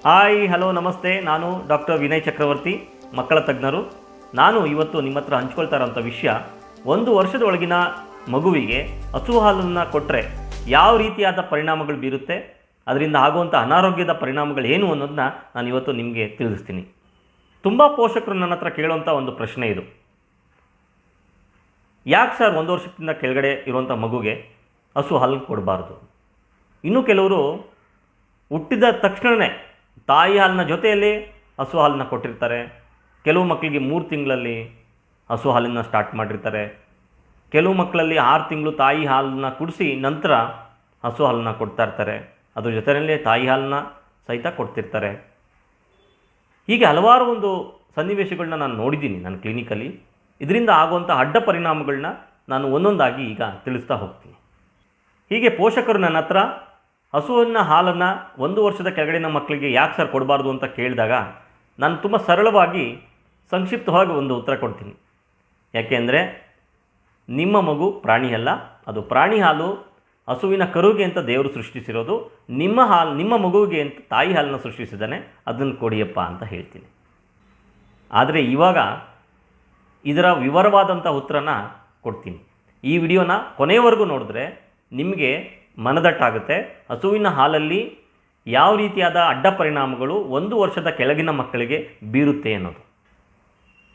Hi hello ನಮಸ್ತೆ. ನಾನು doctor Vinay ಚಕ್ರವರ್ತಿ, ಮಕ್ಕಳ ತಜ್ಞರು. ನಾನು ಇವತ್ತು ನಿಮ್ಮ ಹತ್ರ ಹಂಚ್ಕೊಳ್ತಾ ಇರೋಂಥ ವಿಷಯ, 1 ವರ್ಷದ ಒಳಗಿನ ಮಗುವಿಗೆ ಹಸು ಹಾಲನ್ನು ಕೊಟ್ಟರೆ ಯಾವ ರೀತಿಯಾದ ಪರಿಣಾಮಗಳು ಬೀರುತ್ತೆ, ಅದರಿಂದ ಆಗುವಂಥ ಅನಾರೋಗ್ಯದ ಪರಿಣಾಮಗಳು ಏನು ಅನ್ನೋದನ್ನ ನಾನು ಇವತ್ತು ನಿಮಗೆ ತಿಳಿಸ್ತೀನಿ. ತುಂಬ ಪೋಷಕರು ನನ್ನ ಹತ್ರ ಕೇಳುವಂಥ ಒಂದು ಪ್ರಶ್ನೆ ಇದು. ಯಾಕೆ ಸರ್ 1 ವರ್ಷಕ್ಕಿಂತ ಕೆಳಗಡೆ ಇರುವಂಥ ಮಗುಗೆ ಹಸು ಹಾಲು ಕೊಡಬಾರ್ದು? ಇನ್ನೂ ಕೆಲವರು ಹುಟ್ಟಿದ ತಕ್ಷಣವೇ ತಾಯಿ ಹಾಲಿನ ಜೊತೆಯಲ್ಲಿ ಹಸು ಹಾಲನ್ನ ಕೊಟ್ಟಿರ್ತಾರೆ. ಕೆಲವು ಮಕ್ಕಳಿಗೆ 3 ತಿಂಗಳಲ್ಲಿ ಹಸು ಹಾಲನ್ನು ಸ್ಟಾರ್ಟ್ ಮಾಡಿರ್ತಾರೆ. ಕೆಲವು ಮಕ್ಕಳಲ್ಲಿ 6 ತಿಂಗಳು ತಾಯಿ ಹಾಲನ್ನ ಕುಡಿಸಿ ನಂತರ ಹಸು ಹಾಲನ್ನು ಕೊಡ್ತಾ ಇರ್ತಾರೆ. ಅದ್ರ ಜೊತೆಯಲ್ಲೇ ತಾಯಿ ಹಾಲನ್ನ ಸಹಿತ ಕೊಡ್ತಿರ್ತಾರೆ. ಹೀಗೆ ಹಲವಾರು ಒಂದು ಸನ್ನಿವೇಶಗಳನ್ನ ನಾನು ನೋಡಿದ್ದೀನಿ ನನ್ನ ಕ್ಲಿನಿಕಲ್ಲಿ. ಇದರಿಂದ ಆಗುವಂಥ ಅಡ್ಡ ಪರಿಣಾಮಗಳನ್ನ ನಾನು ಒಂದೊಂದಾಗಿ ಈಗ ತಿಳಿಸ್ತಾ ಹೋಗ್ತೀನಿ. ಹೀಗೆ ಪೋಷಕರು ನನ್ನ ಹತ್ರ ಹಸುವಿನ ಹಾಲನ್ನು 1 ವರ್ಷದ ಕೆಳಗಡೆನ ಮಕ್ಕಳಿಗೆ ಯಾಕೆ ಸರ್ ಕೊಡಬಾರ್ದು ಅಂತ ಕೇಳಿದಾಗ ನಾನು ತುಂಬ ಸರಳವಾಗಿ ಸಂಕ್ಷಿಪ್ತವಾಗಿ ಒಂದು ಉತ್ತರ ಕೊಡ್ತೀನಿ. ಯಾಕೆಂದರೆ ನಿಮ್ಮ ಮಗು ಪ್ರಾಣಿ ಅಲ್ಲ, ಅದು ಪ್ರಾಣಿ ಹಾಲು ಹಸುವಿನ ಕರುಗೆ ಅಂತ ದೇವರು ಸೃಷ್ಟಿಸಿರೋದು. ನಿಮ್ಮ ಮಗುವಿಗೆ ಅಂತ ತಾಯಿ ಹಾಲನ್ನು ಸೃಷ್ಟಿಸಿದ್ದಾನೆ, ಅದನ್ನು ಕೊಡಿಯಪ್ಪ ಅಂತ ಹೇಳ್ತೀನಿ. ಆದರೆ ಇವಾಗ ಇದರ ವಿವರವಾದಂಥ ಉತ್ತರನ ಕೊಡ್ತೀನಿ. ಈ ವಿಡಿಯೋನ ಕೊನೆಯವರೆಗೂ ನೋಡಿದ್ರೆ ನಿಮಗೆ ಮನದಟ್ಟಾಗುತ್ತೆ ಹಸುವಿನ ಹಾಲಲ್ಲಿ ಯಾವ ರೀತಿಯಾದ ಅಡ್ಡ ಪರಿಣಾಮಗಳು 1 ವರ್ಷದ ಕೆಳಗಿನ ಮಕ್ಕಳಿಗೆ ಬೀರುತ್ತೆ ಅನ್ನೋದು.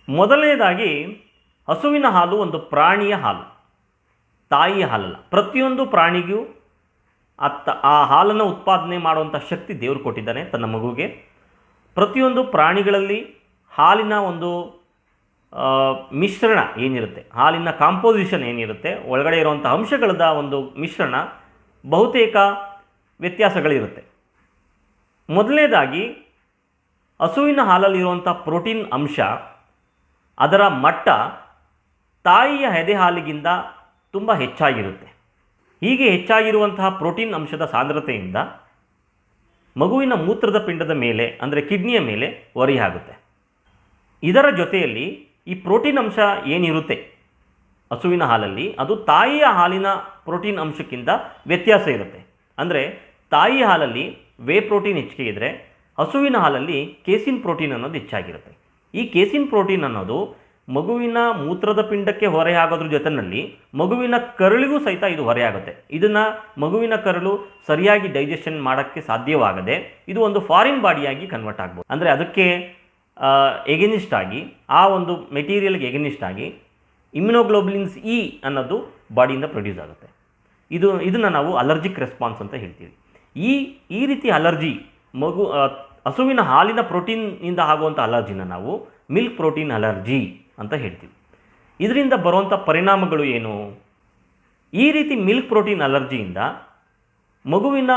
ಮೊದಲನೇದಾಗಿ, ಹಸುವಿನ ಹಾಲು ಒಂದು ಪ್ರಾಣಿಯ ಹಾಲು, ತಾಯಿಯ ಹಾಲಲ್ಲ. ಪ್ರತಿಯೊಂದು ಪ್ರಾಣಿಗೂ ಆ ಹಾಲನ್ನು ಉತ್ಪಾದನೆ ಮಾಡುವಂಥ ಶಕ್ತಿ ದೇವರು ಕೊಟ್ಟಿದ್ದಾನೆ ತನ್ನ ಮಗುವಿಗೆ. ಪ್ರತಿಯೊಂದು ಪ್ರಾಣಿಗಳಲ್ಲಿ ಹಾಲಿನ ಒಂದು ಮಿಶ್ರಣ ಏನಿರುತ್ತೆ, ಹಾಲಿನ ಕಾಂಪೋಸಿಷನ್ ಏನಿರುತ್ತೆ, ಒಳಗಡೆ ಇರುವಂಥ ಅಂಶಗಳದ ಒಂದು ಮಿಶ್ರಣ ಬಹುತೇಕ ವ್ಯತ್ಯಾಸಗಳಿರುತ್ತೆ. ಮೊದಲನೇದಾಗಿ, ಹಸುವಿನ ಹಾಲಲ್ಲಿರುವಂಥ ಪ್ರೋಟೀನ್ ಅಂಶ ಅದರ ಮಟ್ಟ ತಾಯಿಯ ಎದೆ ಹಾಲಿಗಿಂತ ತುಂಬ ಹೆಚ್ಚಾಗಿರುತ್ತೆ. ಹೀಗೆ ಹೆಚ್ಚಾಗಿರುವಂತಹ ಪ್ರೋಟೀನ್ ಅಂಶದ ಸಾಂದ್ರತೆಯಿಂದ ಮಗುವಿನ ಮೂತ್ರದ ಪಿಂಡದ ಮೇಲೆ ಅಂದರೆ ಕಿಡ್ನಿಯ ಮೇಲೆ ಹೊರೆಯಾಗುತ್ತೆ. ಇದರ ಜೊತೆಯಲ್ಲಿ ಈ ಪ್ರೋಟೀನ್ ಅಂಶ ಏನಿರುತ್ತೆ ಹಸುವಿನ ಹಾಲಲ್ಲಿ, ಅದು ತಾಯಿಯ ಹಾಲಿನ ಪ್ರೋಟೀನ್ ಅಂಶಕ್ಕಿಂತ ವ್ಯತ್ಯಾಸ ಇರುತ್ತೆ. ಅಂದರೆ ತಾಯಿ ಹಾಲಲ್ಲಿ ವೇ ಪ್ರೋಟೀನ್ ಹೆಚ್ಚಿಗೆ ಇದ್ದರೆ ಹಸುವಿನ ಹಾಲಲ್ಲಿ ಕೇಸಿನ್ ಪ್ರೋಟೀನ್ ಅನ್ನೋದು ಹೆಚ್ಚಾಗಿರುತ್ತೆ. ಈ ಕೇಸಿನ್ ಪ್ರೋಟೀನ್ ಅನ್ನೋದು ಮಗುವಿನ ಮೂತ್ರದ ಪಿಂಡಕ್ಕೆ ಹೊರೆಯಾಗೋದ್ರ ಜೊತೆಯಲ್ಲಿ ಮಗುವಿನ ಕರಳಿಗೂ ಸಹಿತ ಇದು ಹೊರೆಯಾಗುತ್ತೆ. ಇದನ್ನು ಮಗುವಿನ ಕರಳು ಸರಿಯಾಗಿ ಡೈಜೆಷನ್ ಮಾಡೋಕ್ಕೆ ಸಾಧ್ಯವಾಗದೆ ಇದು ಒಂದು ಫಾರಿನ್ ಬಾಡಿಯಾಗಿ ಕನ್ವರ್ಟ್ ಆಗ್ಬೋದು. ಅಂದರೆ ಅದಕ್ಕೆ ಎಗೆನಿಸ್ಟ್ ಆಗಿ, ಆ ಒಂದು ಮೆಟೀರಿಯಲ್ಗೆ ಎಗೆನಿಸ್ಟ್ ಆಗಿ ಇಮ್ಯುನೋಗ್ಲೋಬುಲಿನ್ಸ್ ಇ ಅನ್ನೋದು ಬಾಡಿಯಿಂದ ಪ್ರೊಡ್ಯೂಸ್ ಆಗುತ್ತೆ. ಇದನ್ನು ನಾವು ಅಲರ್ಜಿಕ್ ರೆಸ್ಪಾನ್ಸ್ ಅಂತ ಹೇಳ್ತೀವಿ. ಈ ರೀತಿ ಅಲರ್ಜಿ ಹಸುವಿನ ಹಾಲಿನ ಪ್ರೋಟೀನಿಂದ ಆಗುವಂಥ ಅಲರ್ಜಿನ ನಾವು ಮಿಲ್ಕ್ ಪ್ರೋಟೀನ್ ಅಲರ್ಜಿ ಅಂತ ಹೇಳ್ತೀವಿ. ಇದರಿಂದ ಬರುವಂಥ ಪರಿಣಾಮಗಳು ಏನು? ಈ ರೀತಿ ಮಿಲ್ಕ್ ಪ್ರೋಟೀನ್ ಅಲರ್ಜಿಯಿಂದ ಮಗುವಿನ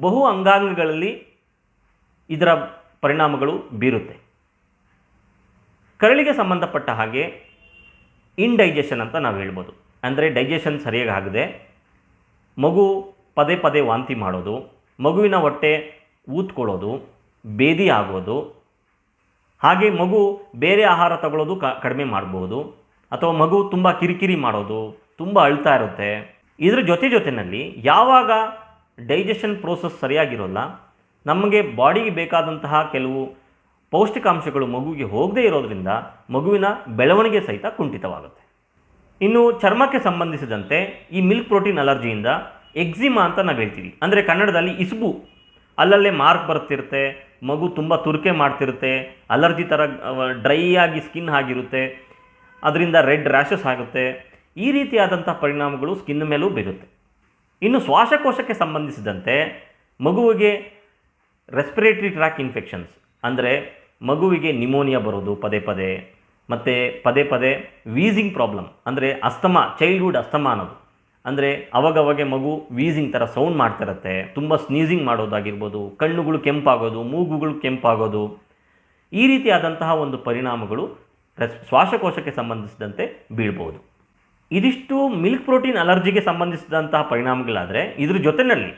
ಬಹು ಅಂಗಾಂಗಗಳಲ್ಲಿ ಇದರ ಪರಿಣಾಮಗಳು ಬೀರುತ್ತೆ. ಕರಳಿಗೆ ಸಂಬಂಧಪಟ್ಟ ಹಾಗೆ ಇಂಡೈಜೆಷನ್ ಅಂತ ನಾವು ಹೇಳ್ಬೋದು. ಅಂದರೆ ಡೈಜೆಷನ್ ಸರಿಯಾಗಿ ಆಗದೆ ಮಗು ಪದೇ ಪದೇ ವಾಂತಿ ಮಾಡೋದು, ಮಗುವಿನ ಹೊಟ್ಟೆ ಊದ್ಕೊಳ್ಳೋದು, ಬೇದಿ ಆಗೋದು, ಹಾಗೆ ಮಗು ಬೇರೆ ಆಹಾರ ತಗೊಳ್ಳೋದು ಕಡಿಮೆ ಮಾಡ್ಬೋದು, ಅಥವಾ ಮಗು ತುಂಬ ಕಿರಿಕಿರಿ ಮಾಡೋದು, ತುಂಬ ಅಳ್ತಾ ಇರುತ್ತೆ. ಇದರ ಜೊತೆಯಲ್ಲಿ ಯಾವಾಗ ಡೈಜೆಷನ್ ಪ್ರೋಸೆಸ್ ಸರಿಯಾಗಿರೋಲ್ಲ, ನಮಗೆ ಬಾಡಿಗೆ ಬೇಕಾದಂತಹ ಕೆಲವು ಪೌಷ್ಟಿಕಾಂಶಗಳು ಮಗುವಿಗೆ ಹೋಗದೇ ಇರೋದರಿಂದ ಮಗುವಿನ ಬೆಳವಣಿಗೆ ಸಹಿತ ಕುಂಠಿತವಾಗುತ್ತೆ. ಇನ್ನು ಚರ್ಮಕ್ಕೆ ಸಂಬಂಧಿಸಿದಂತೆ ಈ ಮಿಲ್ಕ್ ಪ್ರೋಟೀನ್ ಅಲರ್ಜಿಯಿಂದ ಎಕ್ಸಿಮಾ ಅಂತ ನಾವು ಹೇಳ್ತೀವಿ. ಅಂದರೆ ಕನ್ನಡದಲ್ಲಿ ಇಸ್ಬು, ಅಲ್ಲಲ್ಲೇ ಮಾರ್ಕ್ ಬರ್ತಿರುತ್ತೆ, ಮಗು ತುಂಬ ತುರಿಕೆ ಮಾಡ್ತಿರುತ್ತೆ, ಅಲರ್ಜಿ ಥರ ಡ್ರೈ ಆಗಿ ಸ್ಕಿನ್ ಆಗಿರುತ್ತೆ, ಅದರಿಂದ ರೆಡ್ ರ್ಯಾಷಸ್ ಆಗುತ್ತೆ. ಈ ರೀತಿಯಾದಂಥ ಪರಿಣಾಮಗಳು ಸ್ಕಿನ್ ಮೇಲೂ ಬೀರುತ್ತೆ. ಇನ್ನು ಶ್ವಾಸಕೋಶಕ್ಕೆ ಸಂಬಂಧಿಸಿದಂತೆ ಮಗುವಿಗೆ ರೆಸ್ಪಿರೇಟರಿ ಟ್ರ್ಯಾಕ್ ಇನ್ಫೆಕ್ಷನ್ಸ್, ಅಂದರೆ ಮಗುವಿಗೆ ನಿಮೋನಿಯಾ ಬರೋದು ಪದೇ ಪದೇ, ಮತ್ತು ಪದೇ ಪದೇ ವೀಸಿಂಗ್ ಪ್ರಾಬ್ಲಮ್, ಅಂದರೆ ಅಸ್ತಮಾ, ಚೈಲ್ಡ್ಹುಡ್ ಅಸ್ತಮಾ ಅನ್ನೋದು. ಅಂದರೆ ಅವಾಗವಾಗೆ ಮಗು ವೀಸಿಂಗ್ ಥರ ಸೌಂಡ್ ಮಾಡ್ತಿರುತ್ತೆ, ತುಂಬ ಸ್ನೀಸಿಂಗ್ ಮಾಡೋದಾಗಿರ್ಬೋದು, ಕಣ್ಣುಗಳು ಕೆಂಪಾಗೋದು, ಮೂಗುಗಳು ಕೆಂಪಾಗೋದು. ಈ ರೀತಿಯಾದಂತಹ ಒಂದು ಪರಿಣಾಮಗಳು ಶ್ವಾಸಕೋಶಕ್ಕೆ ಸಂಬಂಧಿಸಿದಂತೆ ಬೀಳ್ಬೋದು. ಇದಿಷ್ಟು ಮಿಲ್ಕ್ ಪ್ರೋಟೀನ್ ಅಲರ್ಜಿಗೆ ಸಂಬಂಧಿಸಿದಂತಹ ಪರಿಣಾಮಗಳಾದರೆ, ಇದ್ರ ಜೊತೆಯಲ್ಲಿ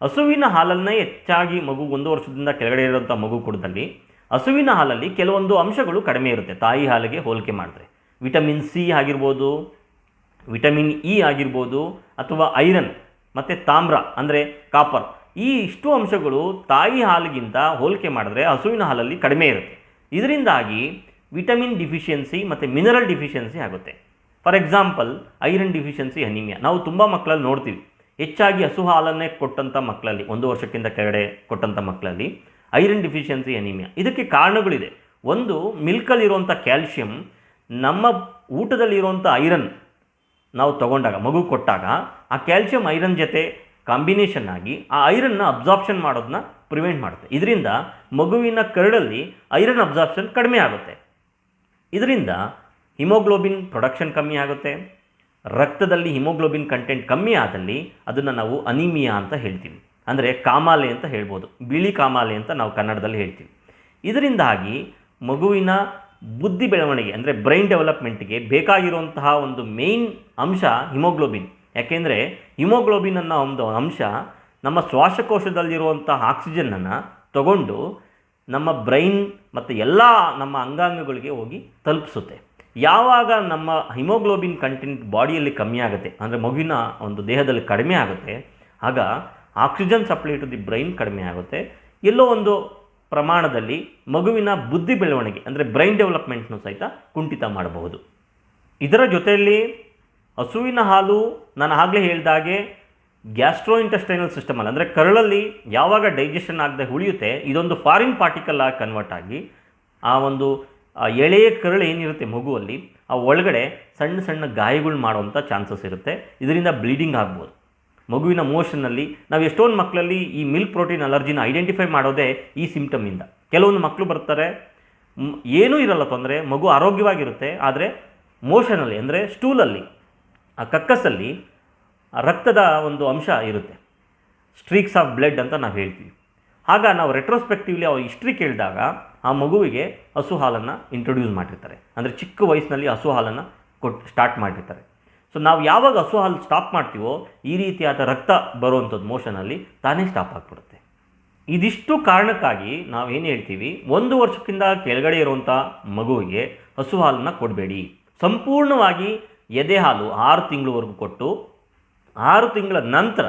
ಹಸುವಿನ ಹಾಲನ್ನೇ ಹೆಚ್ಚಾಗಿ ಮಗು 1 ವರ್ಷದಿಂದ ಕೆಳಗಡೆ ಇರೋಂಥ ಮಗು ಕೊಡದಲ್ಲಿ ಹಸುವಿನ ಹಾಲಲ್ಲಿ ಕೆಲವೊಂದು ಅಂಶಗಳು ಕಡಿಮೆ ಇರುತ್ತೆ ತಾಯಿ ಹಾಲಿಗೆ ಹೋಲಿಕೆ ಮಾಡಿದ್ರೆ. ವಿಟಮಿನ್ ಸಿ ಆಗಿರ್ಬೋದು, ವಿಟಮಿನ್ ಇ ಆಗಿರ್ಬೋದು, ಅಥವಾ ಐರನ್ ಮತ್ತು ತಾಮ್ರ ಅಂದರೆ ಕಾಪರ್, ಈ ಇಷ್ಟು ಅಂಶಗಳು ತಾಯಿ ಹಾಲಿಗಿಂತ ಹೋಲಿಕೆ ಮಾಡಿದ್ರೆ ಹಸುವಿನ ಹಾಲಲ್ಲಿ ಕಡಿಮೆ ಇರುತ್ತೆ. ಇದರಿಂದಾಗಿ ವಿಟಮಿನ್ ಡಿಫಿಷಿಯನ್ಸಿ ಮತ್ತು ಮಿನರಲ್ ಡಿಫಿಷಿಯನ್ಸಿ ಆಗುತ್ತೆ. For example iron deficiency anaemia ನಾವು ತುಂಬ ಮಕ್ಕಳಲ್ಲಿ ನೋಡ್ತೀವಿ. ಹೆಚ್ಚಾಗಿ ಹಸು ಹಾಲನ್ನೇ ಕೊಟ್ಟಂಥ ಮಕ್ಕಳಲ್ಲಿ 1 ವರ್ಷಕ್ಕಿಂತ ಕೆಳಗಡೆ ಕೊಟ್ಟಂಥ ಮಕ್ಕಳಲ್ಲಿ ಐರನ್ ಡಿಫಿಷಿಯನ್ಸಿ ಅನಿಮಿಯಾ. ಇದಕ್ಕೆ ಕಾರಣಗಳಿದೆ. ಒಂದು, ಮಿಲ್ಕಲ್ಲಿರುವಂಥ ಕ್ಯಾಲ್ಶಿಯಂ ನಮ್ಮ ಊಟದಲ್ಲಿರುವಂಥ ಐರನ್ ನಾವು ತಗೊಂಡಾಗ ಮಗು ಕೊಟ್ಟಾಗ ಆ ಕ್ಯಾಲ್ಶಿಯಂ ಐರನ್ ಜೊತೆ ಕಾಂಬಿನೇಷನ್ ಆಗಿ ಆ ಐರನ್ನ ಅಬ್ಸಾರ್ಪ್ಷನ್ ಮಾಡೋದನ್ನ ಪ್ರಿವೆಂಟ್ ಮಾಡುತ್ತೆ. ಇದರಿಂದ ಮಗುವಿನ ಕರಳಲ್ಲಿ ಐರನ್ ಅಬ್ಸಾರ್ಪ್ಷನ್ ಕಡಿಮೆ ಆಗುತ್ತೆ. ಇದರಿಂದ ಹಿಮೋಗ್ಲೋಬಿನ್ ಪ್ರೊಡಕ್ಷನ್ ಕಮ್ಮಿ ಆಗುತ್ತೆ. ರಕ್ತದಲ್ಲಿ ಹಿಮೋಗ್ಲೋಬಿನ್ ಕಂಟೆಂಟ್ ಕಮ್ಮಿ ಆದಲ್ಲಿ ಅದನ್ನು ನಾವು ಅನಿಮಿಯಾ ಅಂತ ಹೇಳ್ತೀವಿ. ಅಂದರೆ ಕಾಮಾಲೆ ಅಂತ ಹೇಳ್ಬೋದು, ಬಿಳಿ ಕಾಮಾಲೆ ಅಂತ ನಾವು ಕನ್ನಡದಲ್ಲಿ ಹೇಳ್ತೀವಿ. ಇದರಿಂದಾಗಿ ಮಗುವಿನ ಬುದ್ಧಿ ಬೆಳವಣಿಗೆ ಅಂದರೆ ಬ್ರೈನ್ ಡೆವಲಪ್ಮೆಂಟ್ಗೆ ಬೇಕಾಗಿರುವಂತಹ ಒಂದು ಮೇಯ್ನ್ ಅಂಶ ಹಿಮೋಗ್ಲೋಬಿನ್. ಯಾಕೆಂದರೆ ಹಿಮೋಗ್ಲೋಬಿನ್ ಅನ್ನೋ ಒಂದು ಅಂಶ ನಮ್ಮ ಶ್ವಾಸಕೋಶದಲ್ಲಿರುವಂಥ ಆಕ್ಸಿಜನ್ನನ್ನು ತಗೊಂಡು ನಮ್ಮ ಬ್ರೈನ್ ಮತ್ತು ಎಲ್ಲ ನಮ್ಮ ಅಂಗಾಂಗಗಳಿಗೆ ಹೋಗಿ ತಲುಪಿಸುತ್ತೆ. ಯಾವಾಗ ನಮ್ಮ ಹಿಮೋಗ್ಲೋಬಿನ್ ಕಂಟೆಂಟ್ ಬಾಡಿಯಲ್ಲಿ ಕಮ್ಮಿ ಆಗುತ್ತೆ, ಅಂದರೆ ಮಗುವಿನ ಒಂದು ದೇಹದಲ್ಲಿ ಕಡಿಮೆ ಆಗುತ್ತೆ, ಆಗ oxygen supply to the brain ಕಡಿಮೆ ಆಗುತ್ತೆ. ಎಲ್ಲೋ ಒಂದು ಪ್ರಮಾಣದಲ್ಲಿ ಮಗುವಿನ ಬುದ್ಧಿ ಬೆಳವಣಿಗೆ ಅಂದರೆ ಬ್ರೈನ್ ಡೆವಲಪ್ಮೆಂಟ್ನು ಸಹಿತ ಕುಂಠಿತ ಮಾಡಬಹುದು. ಇದರ ಜೊತೆಯಲ್ಲಿ ಹಸುವಿನ ಹಾಲು ನಾನು ಆಗಲೇ ಹೇಳಿದಾಗೆ ಗ್ಯಾಸ್ಟ್ರೋ ಇಂಟೆಸ್ಟೈನಲ್ ಸಿಸ್ಟಮಲ್ಲಿ ಅಂದರೆ ಕರಳಲ್ಲಿ ಯಾವಾಗ ಡೈಜೆಷನ್ ಆಗದೆ ಉಳಿಯುತ್ತೆ, ಇದೊಂದು ಫಾರಿನ್ ಪಾರ್ಟಿಕಲ್ ಆಗಿ ಕನ್ವರ್ಟ್ ಆಗಿ ಆ ಒಂದು ಎಳೆಯ ಕರಳು ಏನಿರುತ್ತೆ ಮಗುವಲ್ಲಿ ಆ ಒಳಗಡೆ ಸಣ್ಣ ಸಣ್ಣ ಗಾಯಗಳು ಮಾಡುವಂಥ ಚಾನ್ಸಸ್ ಇರುತ್ತೆ. ಇದರಿಂದ ಬ್ಲೀಡಿಂಗ್ ಆಗ್ಬೋದು. ಮಗುವಿನ ಮೋಷನ್ನಲ್ಲಿ ನಾವು ಎಷ್ಟೊಂದು ಮಕ್ಕಳಲ್ಲಿ ಈ ಮಿಲ್ಕ್ ಪ್ರೋಟೀನ್ ಅಲರ್ಜಿನ ಐಡೆಂಟಿಫೈ ಮಾಡೋದೇ ಈ ಸಿಂಪ್ಟಮಿಂದ. ಕೆಲವೊಂದು ಮಕ್ಕಳು ಬರ್ತಾರೆ, ಏನೂ ಇರಲ್ಲ ತೊಂದರೆ, ಮಗು ಆರೋಗ್ಯವಾಗಿರುತ್ತೆ, ಆದರೆ ಮೋಷನಲ್ಲಿ ಅಂದರೆ ಸ್ಟೂಲಲ್ಲಿ ಆ ಕಕ್ಕಸಲ್ಲಿ ರಕ್ತದ ಒಂದು ಅಂಶ ಇರುತ್ತೆ, ಸ್ಟ್ರೀಕ್ಸ್ ಆಫ್ ಬ್ಲಡ್ ಅಂತ ನಾವು ಹೇಳ್ತೀವಿ. ಆಗ ನಾವು ರೆಟ್ರೋಸ್ಪೆಕ್ಟಿವ್ಲಿ ಅವ್ರ ಹಿಸ್ಟ್ರಿ ಕೇಳಿದಾಗ ಆ ಮಗುವಿಗೆ ಹಸು ಹಾಲನ್ನು ಇಂಟ್ರೊಡ್ಯೂಸ್ ಮಾಡಿರ್ತಾರೆ. ಅಂದರೆ ಚಿಕ್ಕ ವಯಸ್ಸಿನಲ್ಲಿ ಹಸು ಹಾಲನ್ನು ಸ್ಟಾರ್ಟ್ ಮಾಡಿರ್ತಾರೆ. ಸೊ ನಾವು ಯಾವಾಗ ಹಸು ಹಾಲು ಸ್ಟಾಪ್ ಮಾಡ್ತೀವೋ ಈ ರೀತಿಯಾದ ರಕ್ತ ಬರುವಂಥದ್ದು ಮೋಷನಲ್ಲಿ ತಾನೇ ಸ್ಟಾಪ್ ಆಗಿಬಿಡುತ್ತೆ. ಇದಿಷ್ಟು ಕಾರಣಕ್ಕಾಗಿ ನಾವೇನು ಹೇಳ್ತೀವಿ, 1 ವರ್ಷಕ್ಕಿಂತ ಕೆಳಗಡೆ ಇರುವಂಥ ಮಗುವಿಗೆ ಹಸು ಹಾಲನ್ನು ಕೊಡಬೇಡಿ. ಸಂಪೂರ್ಣವಾಗಿ ಎದೆ ಹಾಲು 6 ತಿಂಗಳವರೆಗೂ ಕೊಟ್ಟು 6 ತಿಂಗಳ ನಂತರ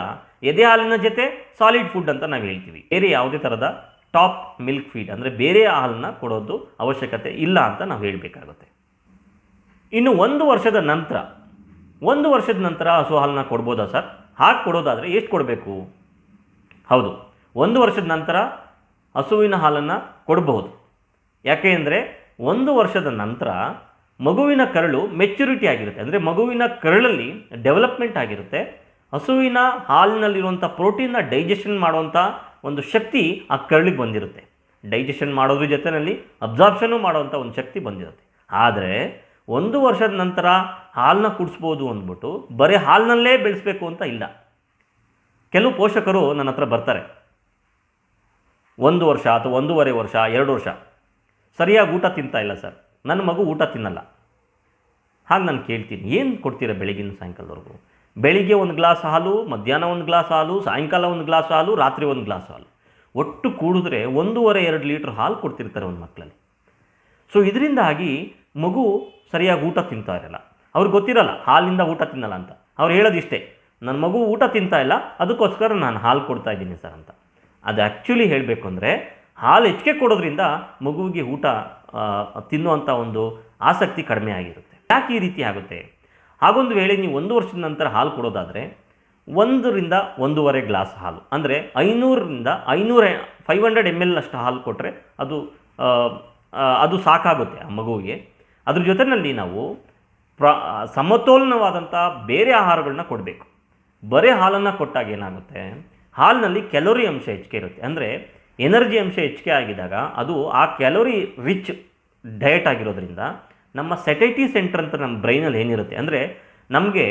ಎದೆ ಹಾಲಿನ ಜೊತೆ ಸಾಲಿಡ್ ಫುಡ್ ಅಂತ ನಾವು ಹೇಳ್ತೀವಿ. ಬೇರೆ ಯಾವುದೇ ಥರದ ಟಾಪ್ ಮಿಲ್ಕ್ ಫೀಡ್ ಅಂದರೆ ಬೇರೆ ಹಾಲನ್ನು ಕೊಡೋದು ಅವಶ್ಯಕತೆ ಇಲ್ಲ ಅಂತ ನಾವು ಹೇಳಬೇಕಾಗುತ್ತೆ. ಇನ್ನು 1 ವರ್ಷದ ನಂತರ ಹಸು ಹಾಲನ್ನ ಕೊಡ್ಬೋದಾ ಸರ್? ಹಾಗೆ ಕೊಡೋದಾದರೆ ಎಷ್ಟು ಕೊಡಬೇಕು? ಹೌದು, 1 ವರ್ಷದ ನಂತರ ಹಸುವಿನ ಹಾಲನ್ನು ಕೊಡಬಹುದು. ಯಾಕೆ ಅಂದರೆ 1 ವರ್ಷದ ನಂತರ ಮಗುವಿನ ಕರಳು ಮೆಚ್ಯೂರಿಟಿ ಆಗಿರುತ್ತೆ, ಅಂದರೆ ಮಗುವಿನ ಕರಳಲ್ಲಿ ಡೆವಲಪ್ಮೆಂಟ್ ಆಗಿರುತ್ತೆ. ಹಸುವಿನ ಹಾಲಿನಲ್ಲಿರುವಂಥ ಪ್ರೋಟೀನ್ನ ಡೈಜೆಷನ್ ಮಾಡುವಂಥ ಒಂದು ಶಕ್ತಿ ಆ ಕರಳಿಗೆ ಬಂದಿರುತ್ತೆ. ಡೈಜೆಷನ್ ಮಾಡೋದ್ರ ಜೊತೆಯಲ್ಲಿ ಅಬ್ಸಾರ್ಪ್ಷನ್ನು ಮಾಡುವಂಥ ಒಂದು ಶಕ್ತಿ ಬಂದಿರುತ್ತೆ. ಆದರೆ 1 ವರ್ಷದ ನಂತರ ಹಾಲನ್ನ ಕುಡಿಸ್ಬೋದು ಅಂದ್ಬಿಟ್ಟು ಬರೀ ಹಾಲಿನಲ್ಲೇ ಬೆಳೆಸಬೇಕು ಅಂತ ಇಲ್ಲ. ಕೆಲವು ಪೋಷಕರು ನನ್ನ ಹತ್ರ ಬರ್ತಾರೆ, 1 ವರ್ಷ ಅಥವಾ 1.5 ವರ್ಷ 2 ವರ್ಷ ಸರಿಯಾಗಿ ಊಟ ತಿಂತಾ ಇಲ್ಲ ಸರ್, ನನ್ನ ಮಗು ಊಟ ತಿನ್ನಲ್ಲ. ಹಾಗೆ ನಾನು ಕೇಳ್ತೀನಿ, ಏನು ಕೊಡ್ತೀರಾ ಬೆಳಗಿನ ಸಾಯಂಕಾಲದವರೆಗೂ? ಬೆಳಿಗ್ಗೆ 1 ಗ್ಲಾಸ್ ಹಾಲು, ಮಧ್ಯಾಹ್ನ 1 ಗ್ಲಾಸ್ ಹಾಲು, ಸಾಯಂಕಾಲ 1 ಗ್ಲಾಸ್ ಹಾಲು, ರಾತ್ರಿ 1 ಗ್ಲಾಸ್ ಹಾಲು, ಒಟ್ಟು ಕೂಡಿದ್ರೆ 1.5-2 ಲೀಟ್ರ್ ಹಾಲು ಕೊಡ್ತಿರ್ತಾರೆ ಒಂದು ಮಕ್ಕಳಲ್ಲಿ. ಸೊ ಇದರಿಂದಾಗಿ ಮಗು ಸರಿಯಾಗಿ ಊಟ ತಿಂತಾ ಇರಲ್ಲ. ಅವ್ರಿಗೆ ಗೊತ್ತಿರಲ್ಲ ಹಾಲಿಂದ ಊಟ ತಿನ್ನಲ್ಲ ಅಂತ. ಅವ್ರು ಹೇಳೋದಿಷ್ಟೇ, ನನ್ನ ಮಗು ಊಟ ತಿಂತಾ ಇಲ್ಲ, ಅದಕ್ಕೋಸ್ಕರ ನಾನು ಹಾಲು ಕೊಡ್ತಾ ಇದ್ದೀನಿ ಸರ್ ಅಂತ. ಅದು ಆ್ಯಕ್ಚುಲಿ ಹೇಳಬೇಕು ಅಂದರೆ ಹಾಲು ಹೆಚ್ಚಿಗೆ ಕೊಡೋದ್ರಿಂದ ಮಗುವಿಗೆ ಊಟ ತಿನ್ನುವಂಥ ಒಂದು ಆಸಕ್ತಿ ಕಡಿಮೆ ಆಗಿರುತ್ತೆ. ಯಾಕೆ ಈ ರೀತಿ ಆಗುತ್ತೆ? ಹಾಗೊಂದು ವೇಳೆ ನೀವು 1 ವರ್ಷದ ನಂತರ ಹಾಲು ಕೊಡೋದಾದರೆ 1ರಿಂದ 1.5 ಗ್ಲಾಸ್ ಹಾಲು, ಅಂದರೆ 500 ml ಅಷ್ಟು ಹಾಲು ಕೊಟ್ಟರೆ ಅದು ಸಾಕಾಗುತ್ತೆ ಆ ಮಗುವಿಗೆ. ಅದ್ರ ಜೊತೆಯಲ್ಲಿ ನಾವು ಸಮತೋಲನವಾದಂಥ ಬೇರೆ ಆಹಾರಗಳನ್ನ ಕೊಡಬೇಕು. ಬರೀ ಹಾಲನ್ನು ಕೊಟ್ಟಾಗ ಏನಾಗುತ್ತೆ, ಹಾಲಿನಲ್ಲಿ ಕ್ಯಾಲೋರಿ ಅಂಶ ಹೆಚ್ಚಿಗೆ ಇರುತ್ತೆ, ಅಂದರೆ ಎನರ್ಜಿ ಅಂಶ ಹೆಚ್ಚಿಗೆ ಆಗಿದಾಗ ಅದು ಆ ಕ್ಯಾಲೋರಿ ರಿಚ್ ಡಯಟ್ ಆಗಿರೋದ್ರಿಂದ ನಮ್ಮ ಸೆಟೈಟಿ ಸೆಂಟರ್ ಅಂತ ನಮ್ಮ ಬ್ರೈನಲ್ಲಿ ಏನಿರುತ್ತೆ, ಅಂದರೆ ನಮಗೆ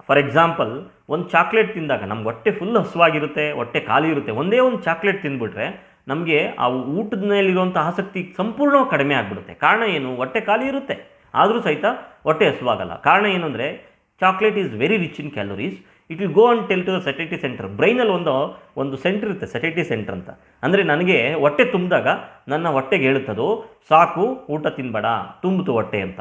ಫಾರ್ ಎಕ್ಸಾಂಪಲ್ ಒಂದು ಚಾಕ್ಲೇಟ್ ತಿಂದಾಗ ನಮ್ಗೆ ಹೊಟ್ಟೆ ಫುಲ್ ಹಸುವಾಗಿರುತ್ತೆ, ಹೊಟ್ಟೆ ಖಾಲಿ ಇರುತ್ತೆ, ಒಂದೇ ಒಂದು ಚಾಕ್ಲೇಟ್ ತಿಂದುಬಿಟ್ರೆ ನಮಗೆ ಆ ಊಟದ ಮೇಲಿರುವಂಥ ಆಸಕ್ತಿ ಸಂಪೂರ್ಣವಾಗಿ ಕಡಿಮೆ ಆಗಿಬಿಡುತ್ತೆ. ಕಾರಣ ಏನು? ಹೊಟ್ಟೆ ಖಾಲಿ ಇರುತ್ತೆ, ಆದರೂ ಸಹಿತ ಹೊಟ್ಟೆ ಹಸುವಾಗಲ್ಲ. ಕಾರಣ ಏನು ಅಂದರೆ chocolate is very rich in calories. It will go and tell to the satiety center. ಬ್ರೈನಲ್ಲಿ ಒಂದು ಸೆಂಟರ್ ಇರುತ್ತೆ, ಸೆಟೈಟಿ ಸೆಂಟರ್ ಅಂತ. ಅಂದರೆ ನನಗೆ ಹೊಟ್ಟೆ ತುಂಬಿದಾಗ ನನ್ನ ಹೊಟ್ಟೆಗೆ ಹೇಳುತ್ತದು, ಸಾಕು ಊಟ ತಿನ್ನಬೇಡ, ತುಂಬಿತು ಹೊಟ್ಟೆ ಅಂತ.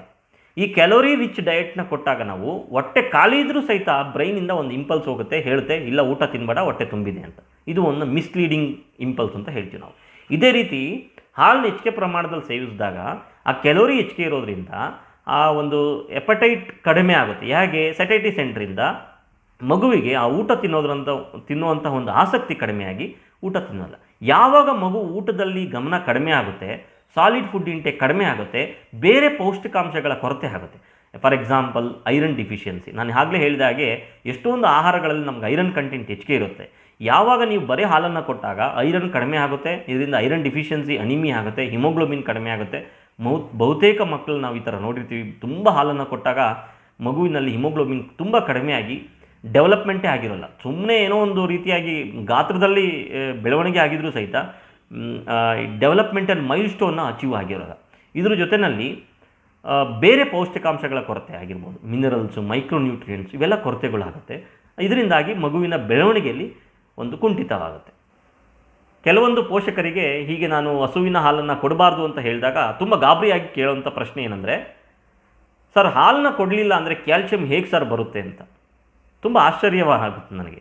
ಈ ಕ್ಯಾಲೋರಿ ರಿಚ್ ಡಯಟ್ನ ಕೊಟ್ಟಾಗ ನಾವು ಹೊಟ್ಟೆ ಖಾಲಿ ಇದ್ರೂ ಸಹಿತ ಬ್ರೈನಿಂದ ಒಂದು ಇಂಪಲ್ಸ್ ಹೋಗುತ್ತೆ, ಹೇಳುತ್ತೆ ಇಲ್ಲ ಊಟ ತಿನ್ನಬೇಡ ಹೊಟ್ಟೆ ತುಂಬಿದೆ ಅಂತ. ಇದು ಒಂದು ಮಿಸ್ಲೀಡಿಂಗ್ ಇಂಪಲ್ಸ್ ಅಂತ ಹೇಳ್ತೀವಿ ನಾವು. ಇದೇ ರೀತಿ ಹಾಲನ್ನ ಹೆಚ್ಚಿಗೆ ಪ್ರಮಾಣದಲ್ಲಿ ಸೇವಿಸಿದಾಗ ಆ ಕ್ಯಾಲೋರಿ ಹೆಚ್ಚಿಗೆ ಇರೋದ್ರಿಂದ ಆ ಒಂದು ಎಪಟೈಟ್ ಕಡಿಮೆ ಆಗುತ್ತೆ. ಹೇಗೆ ಸೆಟೈಟಿ ಸೆಂಟ್ರಿಂದ ಮಗುವಿಗೆ ಆ ಊಟ ತಿನ್ನುವಂಥ ಒಂದು ಆಸಕ್ತಿ ಕಡಿಮೆಯಾಗಿ ಊಟ ತಿನ್ನೋಲ್ಲ. ಯಾವಾಗ ಮಗು ಊಟದಲ್ಲಿ ಗಮನ ಕಡಿಮೆ ಆಗುತ್ತೆ, ಸಾಲಿಡ್ ಫುಡ್ ಇಂಟೇಕ್ ಕಡಿಮೆ ಆಗುತ್ತೆ, ಬೇರೆ ಪೌಷ್ಟಿಕಾಂಶಗಳ ಕೊರತೆ ಆಗುತ್ತೆ. For example iron deficiency. ನಾನು ಆಗಲೇ ಹೇಳಿದ ಹಾಗೆ ಎಷ್ಟೊಂದು ಆಹಾರಗಳಲ್ಲಿ ನಮ್ಗೆ ಐರನ್ ಕಂಟೆಂಟ್ ಹೆಚ್ಚಿಗೆ ಇರುತ್ತೆ. ಯಾವಾಗ ನೀವು ಬರೀ ಹಾಲನ್ನು ಕೊಟ್ಟಾಗ ಐರನ್ ಕಡಿಮೆ ಆಗುತ್ತೆ, ಇದರಿಂದ ಐರನ್ ಡಿಫಿಷಿಯನ್ಸಿ ಅನಿಮಿ ಆಗುತ್ತೆ, ಹಿಮೋಗ್ಲೋಬಿನ್ ಕಡಿಮೆ ಆಗುತ್ತೆ. ಬಹುತೇಕ ಮಕ್ಕಳು ನಾವು ಈ ಥರ ನೋಡಿರ್ತೀವಿ, ತುಂಬ ಹಾಲನ್ನು ಕೊಟ್ಟಾಗ ಮಗುವಿನಲ್ಲಿ ಹಿಮೋಗ್ಲೋಬಿನ್ ತುಂಬ ಕಡಿಮೆಯಾಗಿ ಡೆವಲಪ್ಮೆಂಟೇ ಆಗಿರೋಲ್ಲ. ಸುಮ್ಮನೆ ಏನೋ ಒಂದು ರೀತಿಯಾಗಿ ಗಾತ್ರದಲ್ಲಿ ಬೆಳವಣಿಗೆ ಆಗಿದ್ರೂ ಸಹಿತ ಡೆವಲಪ್ಮೆಂಟಲ್ ಮೈಲ್ ಸ್ಟೋನ್ನ ಅಚೀವ್ ಆಗಿರೋಲ್ಲ. ಇದ್ರ ಜೊತೆಯಲ್ಲಿ ಬೇರೆ ಪೌಷ್ಟಿಕಾಂಶಗಳ ಕೊರತೆ ಆಗಿರ್ಬೋದು, ಮಿನರಲ್ಸು, ಮೈಕ್ರೋನ್ಯೂಟ್ರಿಯೆಂಟ್ಸ್ ಇವೆಲ್ಲ ಕೊರತೆಗಳಾಗುತ್ತೆ. ಇದರಿಂದಾಗಿ ಮಗುವಿನ ಬೆಳವಣಿಗೆಯಲ್ಲಿ ಒಂದು ಕುಂಠಿತವಾಗುತ್ತೆ. ಕೆಲವೊಂದು ಪೋಷಕರಿಗೆ ಹೀಗೆ ನಾನು ಹಸುವಿನ ಹಾಲನ್ನು ಕೊಡಬಾರ್ದು ಅಂತ ಹೇಳಿದಾಗ ತುಂಬ ಗಾಬರಿಯಾಗಿ ಕೇಳುವಂಥ ಪ್ರಶ್ನೆ ಏನಂದರೆ, ಸರ್ ಹಾಲನ್ನ ಕೊಡಲಿಲ್ಲ ಅಂದರೆ ಕ್ಯಾಲ್ಶಿಯಂ ಹೇಗೆ ಸರ್ ಬರುತ್ತೆ ಅಂತ. ತುಂಬ ಆಶ್ಚರ್ಯವಾಗುತ್ತೆ ನನಗೆ.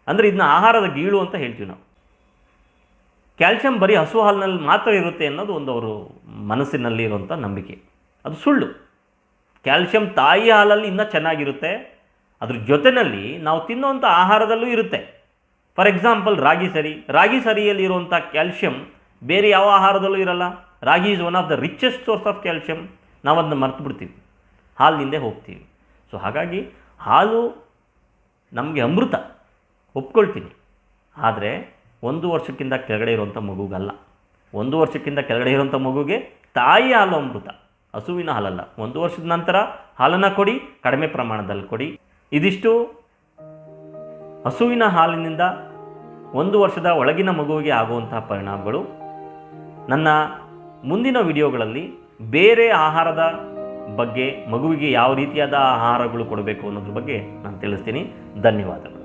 ಅಂದರೆ ಇದನ್ನ ಆಹಾರದ ಗೀಳು ಅಂತ ಹೇಳ್ತೀವಿ ನಾವು. ಕ್ಯಾಲ್ಶಿಯಂ ಬರೀ ಹಸು ಹಾಲಿನಲ್ಲಿ ಮಾತ್ರ ಇರುತ್ತೆ ಅನ್ನೋದು ಒಂದು ಅವರು ಮನಸ್ಸಿನಲ್ಲಿ ಇರುವಂಥ ನಂಬಿಕೆ. ಅದು ಸುಳ್ಳು. ಕ್ಯಾಲ್ಶಿಯಂ ತಾಯಿ ಹಾಲಲ್ಲಿ ಇನ್ನೂ ಚೆನ್ನಾಗಿರುತ್ತೆ, ಅದ್ರ ಜೊತೆಯಲ್ಲಿ ನಾವು ತಿನ್ನುವಂಥ ಆಹಾರದಲ್ಲೂ ಇರುತ್ತೆ. ಫಾರ್ ಎಕ್ಸಾಂಪಲ್ ರಾಗಿ ಸರಿಯಲ್ಲಿ ಇರುವಂಥ ಕ್ಯಾಲ್ಶಿಯಂ ಬೇರೆ ಯಾವ ಆಹಾರದಲ್ಲೂ ಇರಲ್ಲ. Ragi is one of the richest source of calcium. ನಾವು ಅದನ್ನ ಮರ್ತು ಬಿಡ್ತೀವಿ, ಹಾಲಿನಿಂದ ಹೋಗ್ತೀವಿ. ಸೊ ಹಾಗಾಗಿ ಹಾಲು ನಮಗೆ ಅಮೃತ, ಒಪ್ಕೊಳ್ತೀನಿ. ಆದರೆ 1 ವರ್ಷಕ್ಕಿಂತ ಕೆಳಗಡೆ ಇರುವಂಥ ಮಗುಗಲ್ಲ. 1 ವರ್ಷಕ್ಕಿಂತ ಕೆಳಗಡೆ ಇರುವಂಥ ಮಗುಗೆ ತಾಯಿ ಹಾಲು ಅಮೃತ, ಹಸುವಿನ ಹಾಲಲ್ಲ. 1 ವರ್ಷದ ನಂತರ ಹಾಲನ್ನು ಕೊಡಿ, ಕಡಿಮೆ ಪ್ರಮಾಣದಲ್ಲಿ ಕೊಡಿ. ಇದಿಷ್ಟು ಹಸುವಿನ ಹಾಲಿನಿಂದ 1 ವರ್ಷದ ಒಳಗಿನ ಮಗುವಿಗೆ ಆಗುವಂತಹ ಪರಿಣಾಮಗಳು. ನನ್ನ ಮುಂದಿನ ವಿಡಿಯೋಗಳಲ್ಲಿ ಬೇರೆ ಆಹಾರದ ಬಗ್ಗೆ, ಮಗುವಿಗೆ ಯಾವ ರೀತಿಯಾದ ಆಹಾರಗಳು ಕೊಡಬೇಕು ಅನ್ನೋದ್ರ ಬಗ್ಗೆ ನಾನು ತಿಳಿಸ್ತೀನಿ. ಧನ್ಯವಾದಗಳು.